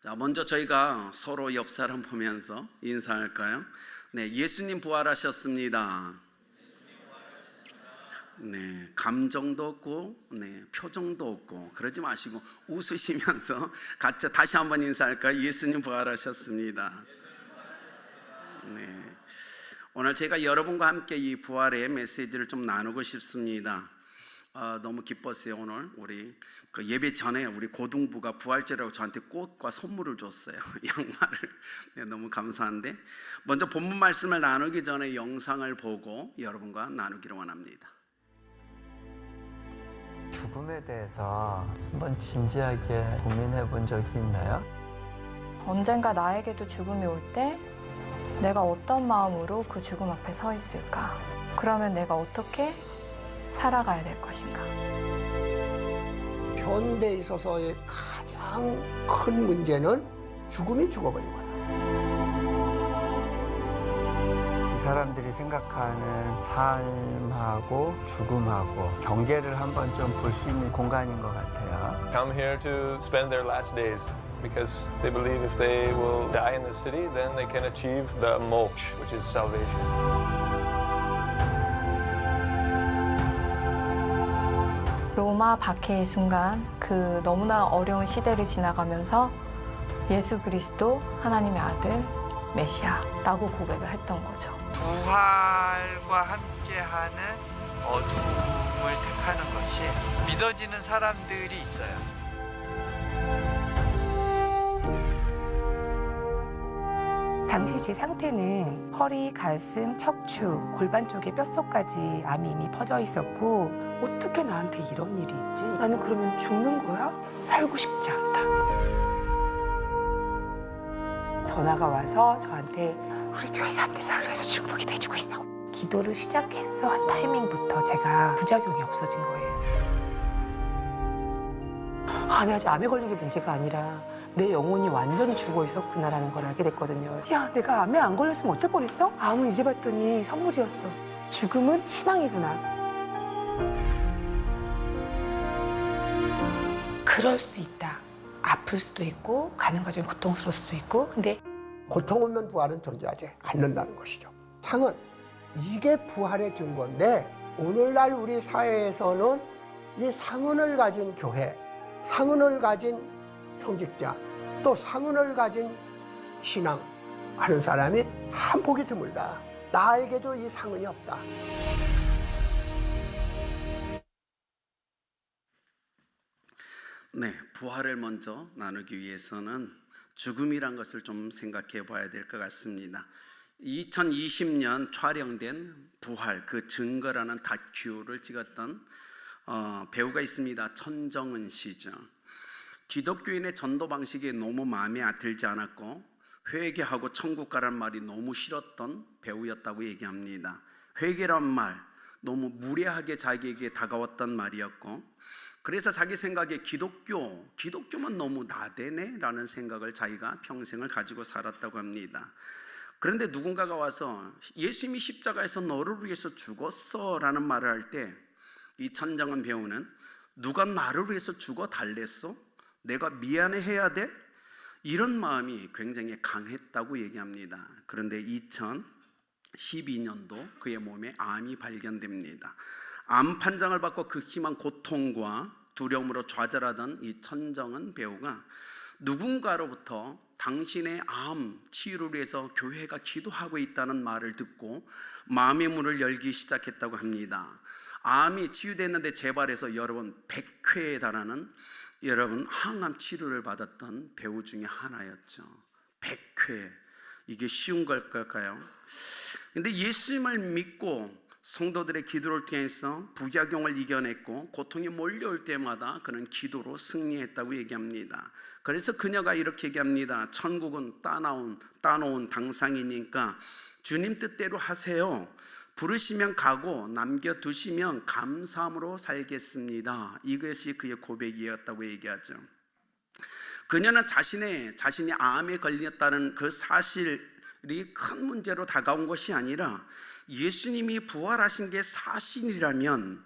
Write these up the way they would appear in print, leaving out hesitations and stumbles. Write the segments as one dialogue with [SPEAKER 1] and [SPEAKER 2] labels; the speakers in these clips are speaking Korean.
[SPEAKER 1] 자, 먼저 저희가 서로 옆 사람 보면서 인사할까요? 네, 예수님 부활하셨습니다. 네, 감정도 없고, 네, 표정도 없고, 그러지 마시고 웃으시면서 같이 다시 한번 인사할까요? 예수님 부활하셨습니다. 네, 오늘 제가 여러분과 함께 이 부활의 메시지를 좀 나누고 싶습니다. 너무 기뻤어요. 오늘 우리 그 예배 전에 우리 고등부가 부활절이라고 저한테 꽃과 선물을 줬어요. 양말을. 네, 너무 감사한데 먼저 본문 말씀을 나누기 전에 영상을 보고 여러분과 나누기를 원합니다.
[SPEAKER 2] 죽음에 대해서 한번 진지하게 고민해 본 적이 있나요?
[SPEAKER 3] 언젠가 나에게도 죽음이 올 때 내가 어떤 마음으로 그 죽음 앞에 서 있을까? 그러면 내가 어떻게 살아가야 될 것인가?
[SPEAKER 4] 현대에 있어서의 가장 큰 문제는 죽음이 죽어버린 거다.
[SPEAKER 2] 이 사람들이 생각하는 삶하고 죽음하고 경계를 한번 좀 볼 수 있는 공간인 것 같아요.
[SPEAKER 5] Come here to spend their last days because they believe if they will die in the city, then they can achieve the moksha, which is salvation.
[SPEAKER 3] 로마 박해의 순간 그 너무나 어려운 시대를 지나가면서 예수 그리스도 하나님의 아들 메시아라고 고백을 했던 거죠.
[SPEAKER 6] 부활과 함께하는 어둠을 택하는 것이 믿어지는 사람들이 있어요.
[SPEAKER 7] 당시 제 상태는 허리, 가슴, 척추, 골반 쪽에 뼛속까지 암이 이미 퍼져 있었고 어떻게 나한테 이런 일이 있지? 나는 그러면 죽는 거야? 살고 싶지 않다. 전화가 와서 저한테 우리 교회 사람들이 나를 위해서 축복이 돼주고 있어. 기도를 시작했어 한 타이밍부터 제가 부작용이 없어진 거예요. 내가 아직 암에 걸린 게 문제가 아니라 내 영혼이 완전히 죽어 있었구나라는 걸 알게 됐거든요. 야, 내가 암에 안 걸렸으면 어쩔 뻔했어? 암은 이제 봤더니 선물이었어. 죽음은 희망이구나. 그럴 수 있다. 아플 수도 있고 가는 과정이 고통스러울 수도 있고 근데
[SPEAKER 4] 고통 없는 부활은 존재하지 않는다는 것이죠. 상은 이게 부활의 증거인데 오늘날 우리 사회에서는 이 상흔을 가진 교회, 상흔을 가진 성직자, 또 상흔을 가진 신앙 하는 사람이 한 폭이 드물다. 나에게도 이 상흔이 없다.
[SPEAKER 1] 네, 부활을 먼저 나누기 위해서는 죽음이란 것을 좀 생각해 봐야 될 것 같습니다. 2020년 촬영된 부활 그 증거라는 다큐를 찍었던 배우가 있습니다. 천정은 씨죠. 기독교인의 전도 방식이 너무 마음에 들지 않았고 회개하고 천국 가란 말이 너무 싫었던 배우였다고 얘기합니다. 회개란 말 너무 무례하게 자기에게 다가왔던 말이었고 그래서 자기 생각에 기독교만 너무 나대네 라는 생각을 자기가 평생을 가지고 살았다고 합니다. 그런데 누군가가 와서 예수님이 십자가에서 너를 위해서 죽었어 라는 말을 할 때 이 천정은 배우는 누가 나를 위해서 죽어 달랬어? 내가 미안해해야 돼? 이런 마음이 굉장히 강했다고 얘기합니다. 그런데 2012년도 그의 몸에 암이 발견됩니다. 암 판정을 받고 극심한 고통과 두려움으로 좌절하던 이 천정은 배우가 누군가로부터 당신의 암 치유를 위해서 교회가 기도하고 있다는 말을 듣고 마음의 문을 열기 시작했다고 합니다. 암이 치유됐는데 재발해서 여러분 100회에 달하는 여러분 항암 치료를 받았던 배우 중에 하나였죠. 100회 이게 쉬운 걸까요? 근데 예수님을 믿고 성도들의 기도를 통해서 부작용을 이겨냈고 고통이 몰려올 때마다 그는 기도로 승리했다고 얘기합니다. 그래서 그녀가 이렇게 얘기합니다. 천국은 따놓은 당상이니까 주님 뜻대로 하세요. 부르시면 가고 남겨두시면 감사함으로 살겠습니다. 이것이 그의 고백이었다고 얘기하죠. 그녀는 자신이 암에 걸렸다는 그 사실이 큰 문제로 다가온 것이 아니라 예수님이 부활하신 게 사실이라면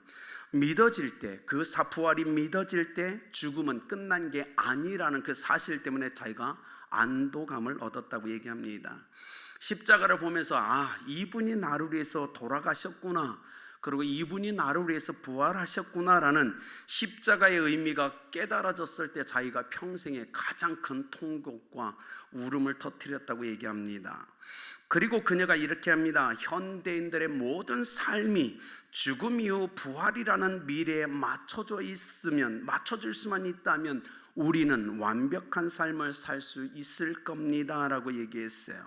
[SPEAKER 1] 믿어질 때, 그 부활이 믿어질 때 죽음은 끝난 게 아니라는 그 사실 때문에 자기가 안도감을 얻었다고 얘기합니다. 십자가를 보면서 이분이 나를 위해서 돌아가셨구나, 그리고 이분이 나를 위해서 부활하셨구나라는 십자가의 의미가 깨달아졌을 때 자기가 평생에 가장 큰 통곡과 울음을 터뜨렸다고 얘기합니다. 그리고 그녀가 이렇게 합니다. 현대인들의 모든 삶이 죽음 이후 부활이라는 미래에 맞춰질 수만 있다면 우리는 완벽한 삶을 살 수 있을 겁니다 라고 얘기했어요.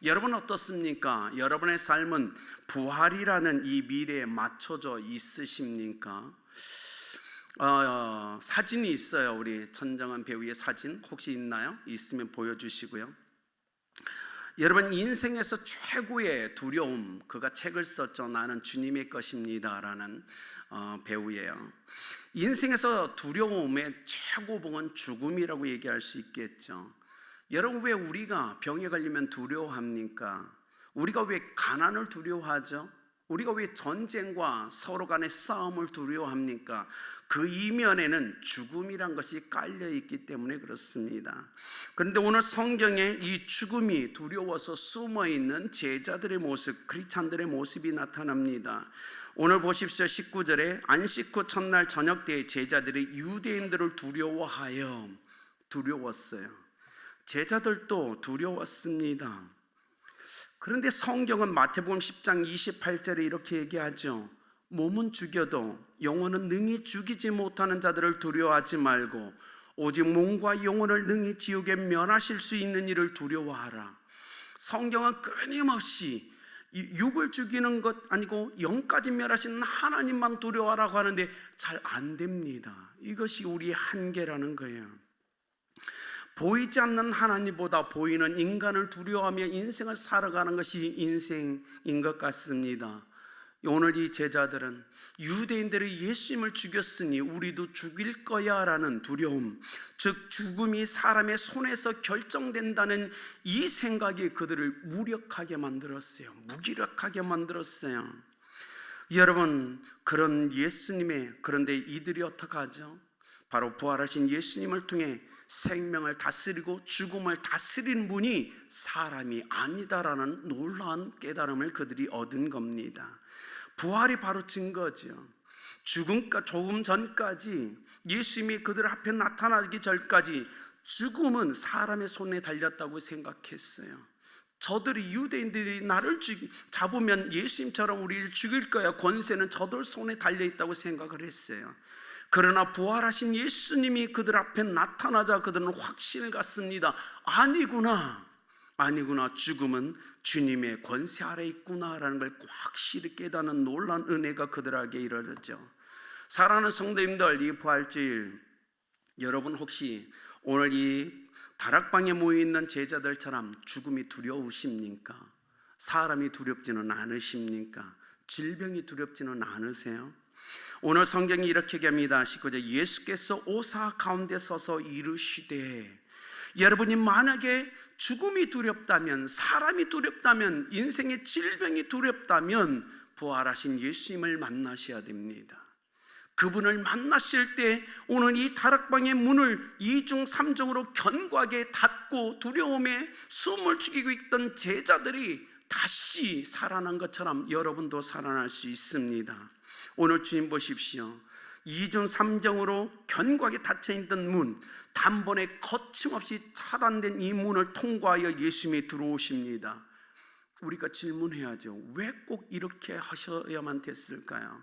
[SPEAKER 1] 여러분 어떻습니까? 여러분의 삶은 부활이라는 이 미래에 맞춰져 있으십니까? 사진이 있어요. 우리 천정은 배우의 사진 혹시 있나요? 있으면 보여주시고요. 여러분, 인생에서 최고의 두려움, 그가 책을 썼죠. 나는 주님의 것입니다 라는 배우예요. 인생에서 두려움의 최고봉은 죽음이라고 얘기할 수 있겠죠. 여러분, 왜 우리가 병에 걸리면 두려워합니까? 우리가 왜 가난을 두려워하죠? 우리가 왜 전쟁과 서로 간의 싸움을 두려워합니까? 그 이면에는 죽음이란 것이 깔려있기 때문에 그렇습니다. 그런데 오늘 성경에 이 죽음이 두려워서 숨어있는 제자들의 모습, 크리스찬들의 모습이 나타납니다. 오늘 보십시오. 19절에 안식 후 첫날 저녁 때에 제자들이 유대인들을 두려웠어요. 제자들도 두려웠습니다. 그런데 성경은 마태복음 10장 28절에 이렇게 얘기하죠. 몸은 죽여도 영혼은 능히 죽이지 못하는 자들을 두려워하지 말고 오직 몸과 영혼을 능히 지옥에 멸하실 수 있는 이를 두려워하라. 성경은 끊임없이 육을 죽이는 것 아니고 영까지 멸하시는 하나님만 두려워하라고 하는데 잘 안 됩니다. 이것이 우리의 한계라는 거예요. 보이지 않는 하나님보다 보이는 인간을 두려워하며 인생을 살아가는 것이 인생인 것 같습니다. 오늘 이 제자들은 유대인들이 예수님을 죽였으니 우리도 죽일 거야 라는 두려움, 즉 죽음이 사람의 손에서 결정된다는 이 생각이 그들을 무력하게 만들었어요. 무기력하게 만들었어요. 여러분, 그런 예수님의, 그런데 이들이 어떻게 하죠? 바로 부활하신 예수님을 통해 생명을 다스리고 죽음을 다스리는 분이 사람이 아니다라는 놀라운 깨달음을 그들이 얻은 겁니다. 부활이 바로 증거죠. 조금 전까지 예수님이 그들 앞에 나타나기 전까지 죽음은 사람의 손에 달렸다고 생각했어요. 저들이, 유대인들이 나를 잡으면 예수님처럼 우리를 죽일 거야, 권세는 저들 손에 달려있다고 생각을 했어요. 그러나 부활하신 예수님이 그들 앞에 나타나자 그들은 확신을 갖습니다. 아니구나, 죽음은 주님의 권세 아래 있구나라는 걸 확실히 깨닫는 놀라운 은혜가 그들에게 이루어졌죠. 사랑하는 성도님들, 이 부활주일 여러분 혹시 오늘 이 다락방에 모여있는 제자들처럼 죽음이 두려우십니까? 사람이 두렵지는 않으십니까? 질병이 두렵지는 않으세요? 오늘 성경이 이렇게 얘기합니다. 19절, 예수께서 오사 가운데 서서 이르시되, 여러분이 만약에 죽음이 두렵다면, 사람이 두렵다면, 인생의 질병이 두렵다면 부활하신 예수님을 만나셔야 됩니다. 그분을 만나실 때 오늘 이 다락방의 문을 2중 3중으로 견고하게 닫고 두려움에 숨을 죽이고 있던 제자들이 다시 살아난 것처럼 여러분도 살아날 수 있습니다. 오늘 주님 보십시오. 2중 3중으로 견고하게 닫혀있던 문, 단번에 거침없이 차단된 이 문을 통과하여 예수님이 들어오십니다. 우리가 질문해야죠. 왜 꼭 이렇게 하셔야만 됐을까요?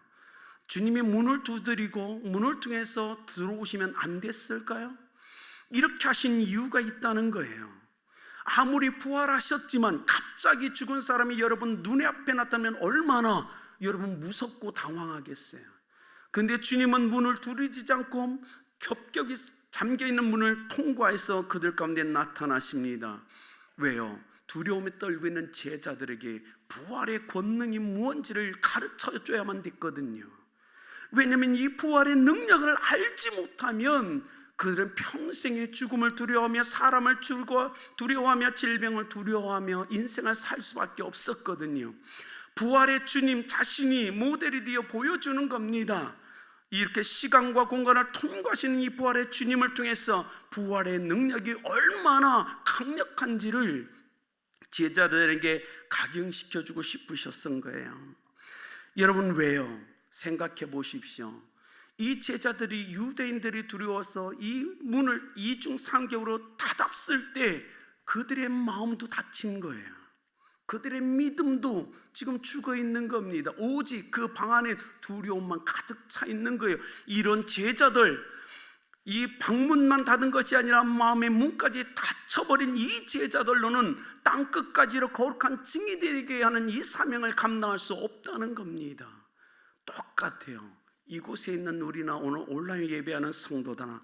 [SPEAKER 1] 주님이 문을 두드리고 문을 통해서 들어오시면 안 됐을까요? 이렇게 하신 이유가 있다는 거예요. 아무리 부활하셨지만 갑자기 죽은 사람이 여러분 눈에 앞에 나타나면 얼마나 여러분 무섭고 당황하겠어요. 그런데 주님은 문을 두드리지 않고 겹겹이 잠겨있는 문을 통과해서 그들 가운데 나타나십니다. 왜요? 두려움에 떨고 있는 제자들에게 부활의 권능이 무언지를 가르쳐줘야만 됐거든요. 왜냐하면 이 부활의 능력을 알지 못하면 그들은 평생의 죽음을 두려워하며 사람을 두려워하며 질병을 두려워하며 인생을 살 수밖에 없었거든요. 부활의 주님 자신이 모델이 되어 보여주는 겁니다. 이렇게 시간과 공간을 통과하시는 이 부활의 주님을 통해서 부활의 능력이 얼마나 강력한지를 제자들에게 각인시켜주고 싶으셨던 거예요. 여러분, 왜요? 생각해 보십시오. 이 제자들이, 유대인들이 두려워서 이 문을 2중 3격으로 닫았을 때 그들의 마음도 닫힌 거예요. 그들의 믿음도 지금 죽어 있는 겁니다. 오직 그 방 안에 두려움만 가득 차 있는 거예요. 이런 제자들, 이 방문만 닫은 것이 아니라 마음의 문까지 닫혀버린 이 제자들로는 땅끝까지로 거룩한 증인이 되게 하는 이 사명을 감당할 수 없다는 겁니다. 똑같아요. 이곳에 있는 우리나 오늘 온라인 예배하는 성도들나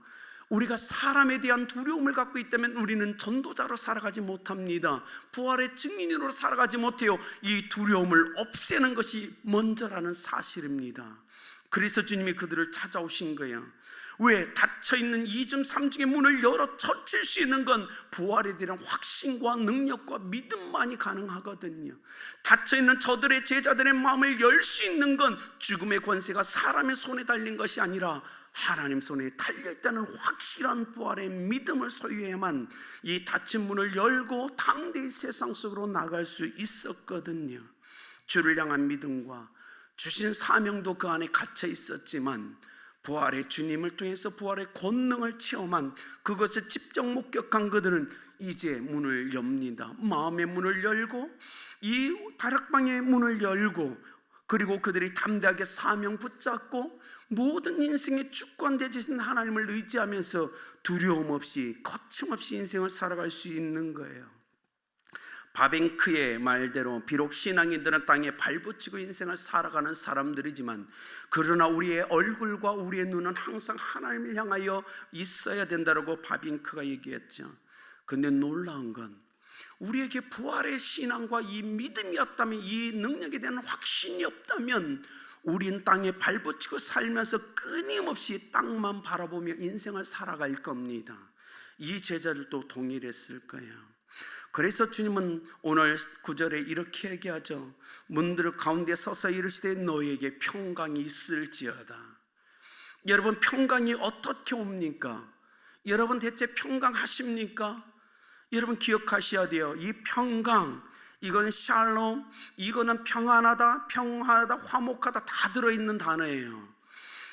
[SPEAKER 1] 우리가 사람에 대한 두려움을 갖고 있다면 우리는 전도자로 살아가지 못합니다. 부활의 증인으로 살아가지 못해요. 이 두려움을 없애는 것이 먼저라는 사실입니다. 그래서 주님이 그들을 찾아오신 거예요. 왜? 닫혀있는 2중 3중의 문을 열어 젖힐 수 있는 건 부활에 대한 확신과 능력과 믿음만이 가능하거든요. 닫혀있는 저들의 제자들의 마음을 열 수 있는 건 죽음의 권세가 사람의 손에 달린 것이 아니라 하나님 손에 달려있다는 확실한 부활의 믿음을 소유해야만 이 닫힌 문을 열고 담대히 세상 속으로 나갈 수 있었거든요. 주를 향한 믿음과 주신 사명도 그 안에 갇혀 있었지만 부활의 주님을 통해서 부활의 권능을 체험한, 그것을 직접 목격한 그들은 이제 문을 엽니다. 마음의 문을 열고 이 다락방의 문을 열고, 그리고 그들이 담대하게 사명 붙잡고 모든 인생의 주권 되신 하나님을 의지하면서 두려움 없이 거침없이 인생을 살아갈 수 있는 거예요. 바벤크의 말대로 비록 신앙인들은 땅에 발붙이고 인생을 살아가는 사람들이지만 그러나 우리의 얼굴과 우리의 눈은 항상 하나님을 향하여 있어야 된다고 바벤크가 얘기했죠. 근데 놀라운 건 우리에게 부활의 신앙과 이 믿음이었다면, 이 능력에 대한 확신이 없다면 우린 땅에 발붙이고 살면서 끊임없이 땅만 바라보며 인생을 살아갈 겁니다. 이 제자들도 동일했을 거예요. 그래서 주님은 오늘 9절에 이렇게 얘기하죠. 문들 가운데 서서 이르시되 너희에게 평강이 있을지어다. 여러분, 평강이 어떻게 옵니까? 여러분 대체 평강하십니까? 여러분 기억하셔야 돼요. 이 평강, 이건 샬롬, 이거는 평안하다, 평화하다, 화목하다 다 들어있는 단어예요.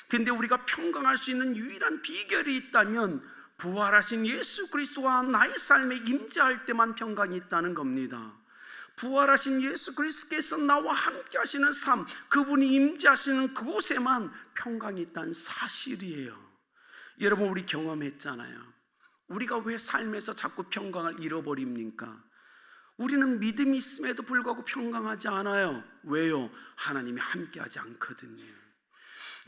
[SPEAKER 1] 근데 우리가 평강할 수 있는 유일한 비결이 있다면 부활하신 예수 그리스도와 나의 삶에 임재할 때만 평강이 있다는 겁니다. 부활하신 예수 그리스도께서 나와 함께 하시는 삶, 그분이 임재하시는 그곳에만 평강이 있다는 사실이에요. 여러분, 우리 경험했잖아요. 우리가 왜 삶에서 자꾸 평강을 잃어버립니까? 우리는 믿음이 있음에도 불구하고 평강하지 않아요. 왜요? 하나님이 함께하지 않거든요.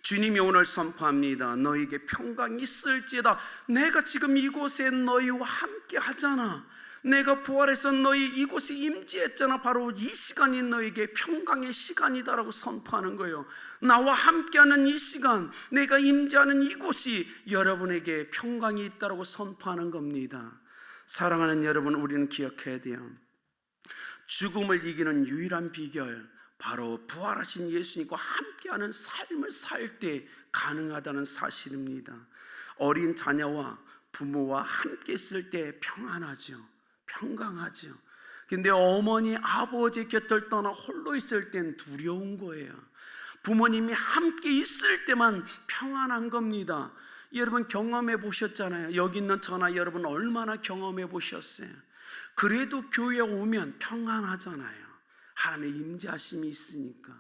[SPEAKER 1] 주님이 오늘 선포합니다. 너에게 평강이 있을지어다. 내가 지금 이곳에 너희와 함께 하잖아. 내가 부활해서 너희 이곳에 임재했잖아. 바로 이 시간이 너에게 평강의 시간이다라고 선포하는 거예요. 나와 함께하는 이 시간, 내가 임재하는 이곳이 여러분에게 평강이 있다라고 선포하는 겁니다. 사랑하는 여러분, 우리는 기억해야 돼요. 죽음을 이기는 유일한 비결, 바로 부활하신 예수님과 함께하는 삶을 살 때 가능하다는 사실입니다. 어린 자녀와 부모와 함께 있을 때 평안하죠. 평강하죠. 근데 어머니, 아버지 곁을 떠나 홀로 있을 땐 두려운 거예요. 부모님이 함께 있을 때만 평안한 겁니다. 여러분 경험해 보셨잖아요. 여기 있는 저나 여러분 얼마나 경험해 보셨어요. 그래도 교회에 오면 평안하잖아요. 하나님의 임재하심이 있으니까.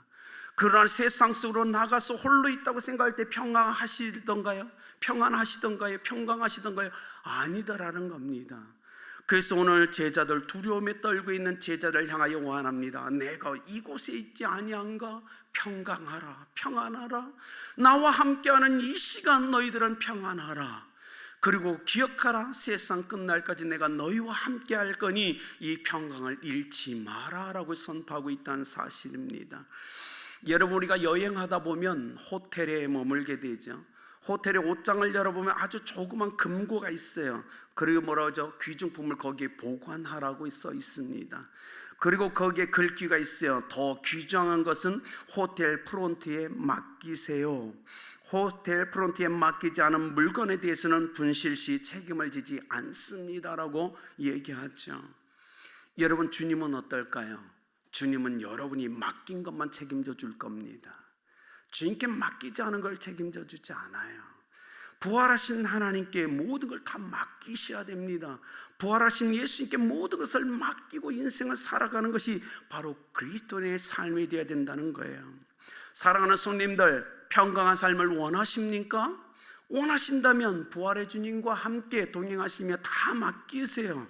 [SPEAKER 1] 그러나 세상 속으로 나가서 홀로 있다고 생각할 때 평안하시던가요? 평안하시던가요? 평강하시던가요? 아니다라는 겁니다. 그래서 오늘 제자들, 두려움에 떨고 있는 제자들 향하여 원합니다. 내가 이곳에 있지 아니한가? 평강하라, 평안하라. 나와 함께하는 이 시간 너희들은 평안하라. 그리고 기억하라, 세상 끝날까지 내가 너희와 함께 할 거니 이 평강을 잃지 마라 라고 선포하고 있다는 사실입니다. 여러분, 우리가 여행하다 보면 호텔에 머물게 되죠. 호텔의 옷장을 열어보면 아주 조그만 금고가 있어요. 그리고 뭐라고 하죠? 귀중품을 거기에 보관하라고 써 있습니다. 그리고 거기에 글귀가 있어요. 더 귀중한 것은 호텔 프론트에 맡기세요. 호텔 프론트에 맡기지 않은 물건에 대해서는 분실 시 책임을 지지 않습니다라고 얘기하죠. 여러분, 주님은 어떨까요? 주님은 여러분이 맡긴 것만 책임져 줄 겁니다. 주님께 맡기지 않은 걸 책임져 주지 않아요. 부활하신 하나님께 모든 걸 다 맡기셔야 됩니다. 부활하신 예수님께 모든 것을 맡기고 인생을 살아가는 것이 바로 그리스도인의 삶이 되어야 된다는 거예요. 사랑하는 성님들, 평강한 삶을 원하십니까? 원하신다면 부활의 주님과 함께 동행하시며 다 맡기세요.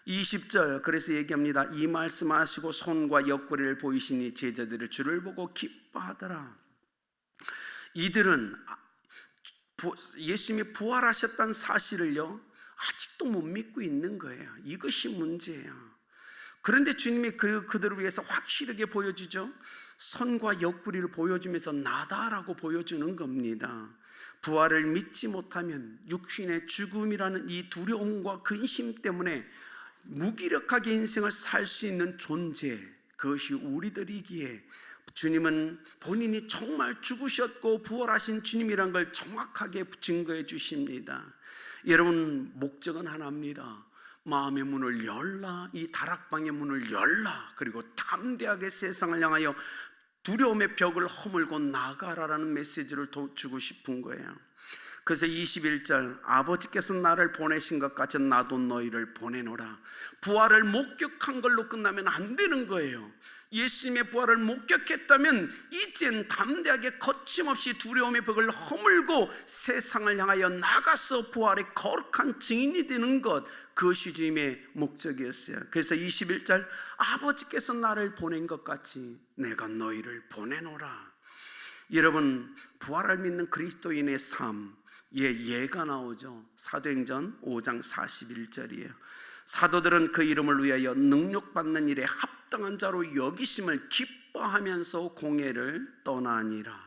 [SPEAKER 1] 20절, 그래서 얘기합니다. 이 말씀하시고 손과 옆구리를 보이시니 제자들이 주를 보고 기뻐하더라. 이들은 예수님이 부활하셨다는 사실을요, 아직도 못 믿고 있는 거예요. 이것이 문제예요. 그런데 주님이 그들을 위해서 확실하게 보여주죠. 손과 옆구리를 보여주면서 나다라고 보여주는 겁니다. 부활을 믿지 못하면 육신의 죽음이라는 이 두려움과 근심 때문에 무기력하게 인생을 살 수 있는 존재, 그것이 우리들이기에 주님은 본인이 정말 죽으셨고 부활하신 주님이란 걸 정확하게 증거해 주십니다. 여러분, 목적은 하나입니다. 마음의 문을 열라, 이 다락방의 문을 열라, 그리고 담대하게 세상을 향하여 두려움의 벽을 허물고 나가라라는 메시지를 주고 싶은 거예요. 그래서 21절, 아버지께서 나를 보내신 것 같이 나도 너희를 보내노라. 부활을 목격한 걸로 끝나면 안 되는 거예요. 예수님의 부활을 목격했다면 이젠 담대하게 거침없이 두려움의 벽을 허물고 세상을 향하여 나가서 부활의 거룩한 증인이 되는 것, 그것이 주님의 목적이었어요. 그래서 21절, 아버지께서 나를 보낸 것 같이 내가 너희를 보내노라. 여러분, 부활을 믿는 그리스도인의 삶, 예가 나오죠. 사도행전 5장 41절이에요. 사도들은 그 이름을 위하여 능력받는 일에 합당한 자로 여기심을 기뻐하면서 공회를 떠나니라.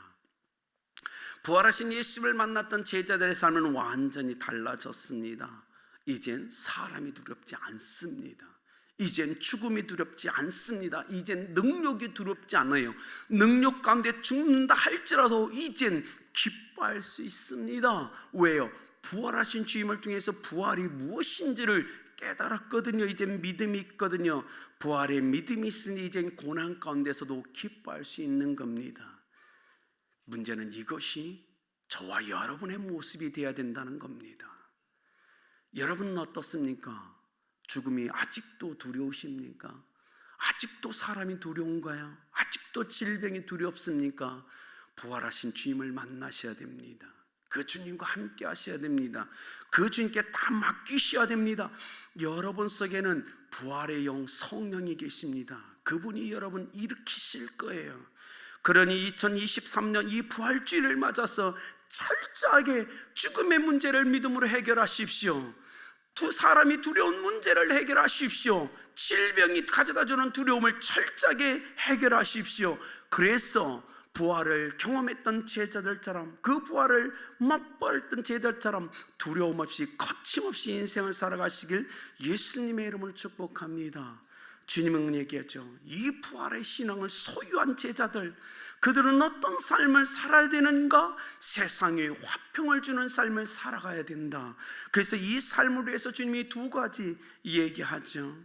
[SPEAKER 1] 부활하신 예수를 만났던 제자들의 삶은 완전히 달라졌습니다. 이젠 사람이 두렵지 않습니다. 이젠 죽음이 두렵지 않습니다. 이젠 능력이 두렵지 않아요. 능력 가운데 죽는다 할지라도 이젠 기뻐할 수 있습니다. 왜요? 부활하신 주님을 통해서 부활이 무엇인지를 깨달았거든요. 이젠 믿음이 있거든요. 부활의 믿음이 있으니 이젠 고난 가운데서도 기뻐할 수 있는 겁니다. 문제는 이것이 저와 여러분의 모습이 되어야 된다는 겁니다. 여러분은 어떻습니까? 죽음이 아직도 두려우십니까? 아직도 사람이 두려운가요? 아직도 질병이 두렵습니까? 부활하신 주님을 만나셔야 됩니다. 그 주님과 함께 하셔야 됩니다. 그 주님께 다 맡기셔야 됩니다. 여러분 속에는 부활의 영 성령이 계십니다. 그분이 여러분 일으키실 거예요. 그러니 2023년 이 부활주의를 맞아서 철저하게 죽음의 문제를 믿음으로 해결하십시오. 두 사람이 두려운 문제를 해결하십시오. 질병이 가져다주는 두려움을 철저하게 해결하십시오. 그래서 부활을 경험했던 제자들처럼, 그 부활을 맛보았던 제자들처럼 두려움 없이 거침없이 인생을 살아가시길 예수님의 이름으로 축복합니다. 주님은 얘기했죠. 이 부활의 신앙을 소유한 제자들, 그들은 어떤 삶을 살아야 되는가? 세상에 화평을 주는 삶을 살아가야 된다. 그래서 이 삶을 위해서 주님이 두 가지 얘기하죠.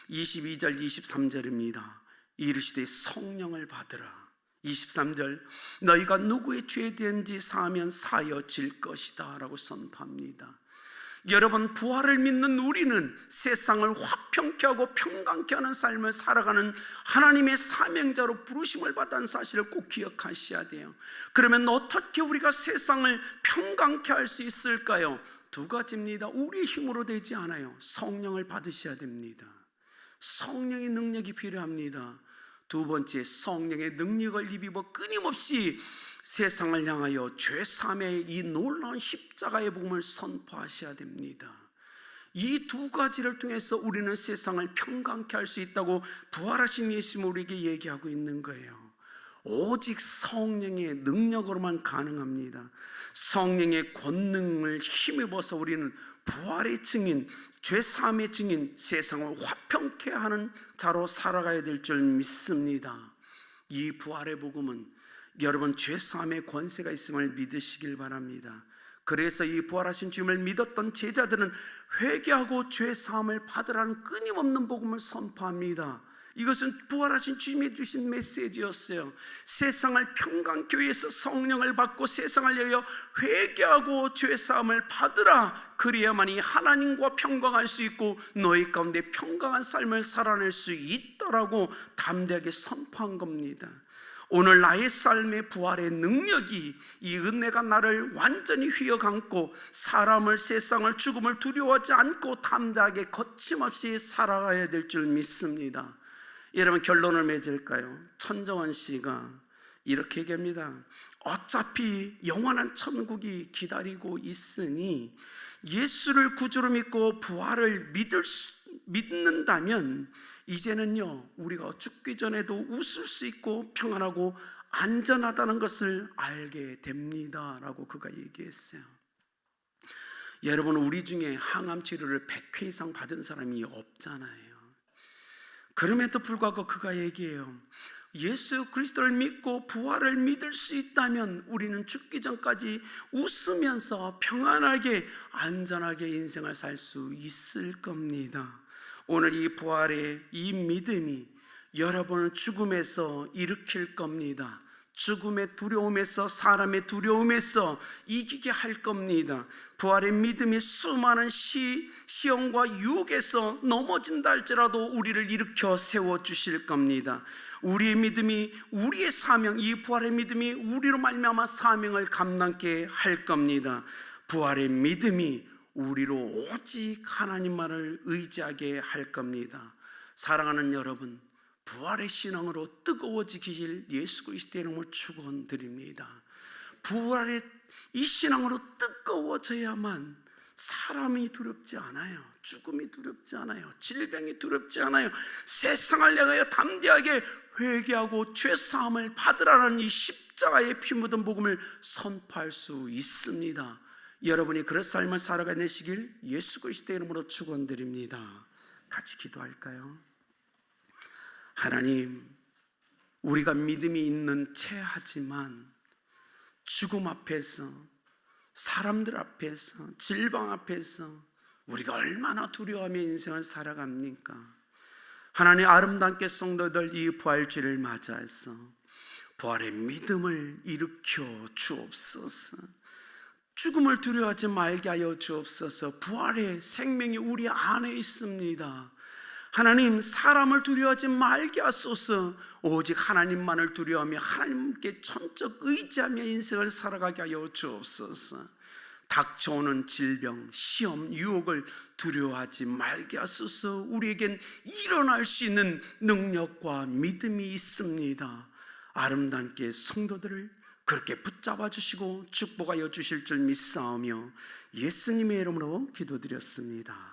[SPEAKER 1] 22절 23절입니다. 이르시되 성령을 받으라. 23절, 너희가 누구의 죄에 대한지 사하면 사여질 것이다 라고 선포합니다. 여러분, 부활을 믿는 우리는 세상을 화평케 하고 평강케 하는 삶을 살아가는 하나님의 사명자로 부르심을 받은 사실을 꼭 기억하셔야 돼요. 그러면 어떻게 우리가 세상을 평강케 할 수 있을까요? 두 가지입니다. 우리의 힘으로 되지 않아요. 성령을 받으셔야 됩니다. 성령의 능력이 필요합니다. 두 번째, 성령의 능력을 입어 끊임없이 세상을 향하여 죄사함의 이 놀라운 십자가의 복음을 선포하셔야 됩니다. 이 두 가지를 통해서 우리는 세상을 평강케 할 수 있다고 부활하신 예수님이 우리에게 얘기하고 있는 거예요. 오직 성령의 능력으로만 가능합니다. 성령의 권능을 힘입어서 우리는 부활의 증인, 죄사함의 증인, 세상을 화평케 하는 자로 살아가야 될 줄 믿습니다. 이 부활의 복음은 여러분, 죄사함의 권세가 있음을 믿으시길 바랍니다. 그래서 이 부활하신 주님을 믿었던 제자들은 회개하고 죄사함을 받으라는 끊임없는 복음을 선포합니다. 이것은 부활하신 주님이 주신 메시지였어요. 세상을 평강교회에서 성령을 받고 세상을 위하여 회개하고 죄사함을 받으라. 그래야만이 하나님과 평강할 수 있고 너희 가운데 평강한 삶을 살아낼 수 있더라고 담대하게 선포한 겁니다. 오늘 나의 삶의 부활의 능력이, 이 은혜가 나를 완전히 휘어감고 사람을, 세상을, 죽음을 두려워하지 않고 담대하게 거침없이 살아가야 될 줄 믿습니다. 여러분, 결론을 맺을까요? 천정원 씨가 이렇게 얘기합니다. 어차피 영원한 천국이 기다리고 있으니 예수를 구주로 믿고 부활을 믿는다면 이제는요, 우리가 죽기 전에도 웃을 수 있고 평안하고 안전하다는 것을 알게 됩니다 라고 그가 얘기했어요. 여러분, 우리 중에 항암 치료를 100회 이상 받은 사람이 없잖아요. 그럼에도 불구하고 그가 얘기해요. 예수 그리스도를 믿고 부활을 믿을 수 있다면 우리는 죽기 전까지 웃으면서 평안하게 안전하게 인생을 살 수 있을 겁니다. 오늘 이 부활의 이 믿음이 여러분을 죽음에서 일으킬 겁니다. 죽음의 두려움에서, 사람의 두려움에서 이기게 할 겁니다. 부활의 믿음이 수많은 시험과 유혹에서 넘어진다 할지라도 우리를 일으켜 세워주실 겁니다. 우리의 믿음이, 우리의 사명, 이 부활의 믿음이 우리로 말미암아 사명을 감당케 할 겁니다. 부활의 믿음이 우리로 오직 하나님만을 의지하게 할 겁니다. 사랑하는 여러분, 부활의 신앙으로 뜨거워지길 예수 그리스도의 이름으로 축원드립니다. 부활의 이 신앙으로 뜨거워져야만 사람이 두렵지 않아요. 죽음이 두렵지 않아요. 질병이 두렵지 않아요. 세상을 향하여 담대하게 회개하고 죄사함을 받으라는 이 십자가의 피 묻은 복음을 선포할 수 있습니다. 여러분이 그런 삶을 살아가내시길 예수 그리스도의 이름으로 축원드립니다. 같이 기도할까요? 하나님, 우리가 믿음이 있는 체하지만 죽음 앞에서, 사람들 앞에서, 질병 앞에서 우리가 얼마나 두려워하며 인생을 살아갑니까? 하나님, 아름답게 성도들 이 부활주를 맞아서 부활의 믿음을 일으켜 주옵소서. 죽음을 두려워하지 말게 하여 주옵소서. 부활의 생명이 우리 안에 있습니다. 하나님, 사람을 두려워하지 말게 하소서. 오직 하나님만을 두려워하며 하나님께 전적 의지하며 인생을 살아가게 하여 주옵소서. 닥쳐오는 질병, 시험, 유혹을 두려워하지 말게 하소서. 우리에겐 일어날 수 있는 능력과 믿음이 있습니다. 아름답게 성도들을 그렇게 붙잡아 주시고 축복하여 주실 줄 믿사오며 예수님의 이름으로 기도드렸습니다.